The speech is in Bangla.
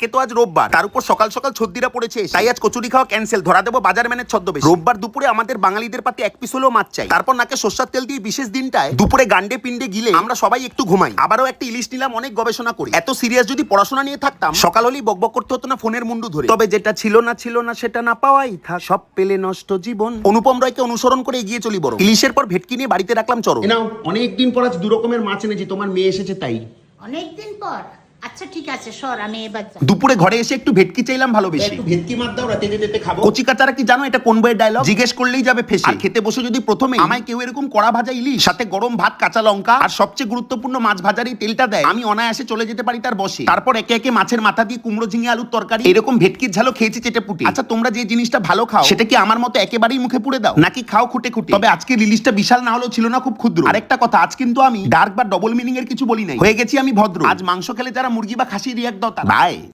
একে তো আজ রোববার, তার উপর সকাল সকাল ছদ্দিরা পড়েছে, তাই আজ কচুরি খাওয়া ক্যান্সেল। ধরা দেবো বাজার ম্যানের ছদ্মবেশে। রোববার দুপুরে আমাদের বাঙালিদের পাতে এক পিস হলেও মাছ চাই। তারপর নাকে সর্ষের তেল দিয়ে বিশেষ দিনটায় দুপুরে গান্ডে পিন্ডে গিলে আমরা সবাই একটু ঘুমাই। আবারও একটা ইলিশ নিলাম, অনেক গবেষণা করি। এত সিরিয়াস যদি পড়াশোনা নিয়ে থাকতাম, সকাল হলেই বকবক করতে হতো না ফোনের মুন্ডু ধরে। তবে যেটা ছিল না সেটা না পাওয়াই থাক, সব পেলে নষ্ট জীবন। অনুপম রায়কে অনুসরণ করে এগিয়ে চলি বড়। ইলিশের পর ভেটকি নিয়ে বাড়িতে রাখলাম চরম। নাও, অনেকদিন পর আজ দু রকমের মাছ এনেছি, তোমার মেয়ে এসেছে তাই। অনেকদিন পর? আচ্ছা ঠিক আছে, সর আমি এবার যাই। দুপুরে ঘরে এসে একটু ভেটকি চাইলাম ভালোবেসে। একটু ভেটকি মাছ দাও, রাতে যেতে খাবো। কচি কাচারা কি জানো এটা কোন বইয়ের ডায়লগ? জিজ্ঞেস করলেই যাবে ফেসে। আর খেতে বসে যদি প্রথমে আমায় কেউ এরকম কড়া ভাজা ইলিশ সাথে গরম ভাত, কাঁচা লঙ্কা আর সবচেয়ে গুরুত্বপূর্ণ মাছ ভাজার এই তেলটা দেয়, আমি অনায়াসে চলে যেতে পারি তার বসে। তারপর একে একে মাছের মাথা দিয়ে কুমড়ো ঝিঙে আলুর তরকারি, এরকম ভেটকির ঝালও খেয়েছি চেটে পুটে। আচ্ছা, তোমরা যে জিনিসটা ভালো খাও সেটা কি আমার মতো একেবারেই মুখে পুড়ে দাও, নাকি খাও খুঁটে খুঁটে? তবে আজকে রিলিজটা বিশাল না হলেও ছিল না খুব ক্ষুদ্র। আরেকটা কথা, আজ কিন্তু আমি ডার্ক বা ডবল মিনিং এর কিছু বলি নাই। হয়ে গেছি আমি ভদ্র। আজ মাংস খেলে যারা মুরগি বা খাসি রিয়াক্ট দাও তারা বাই।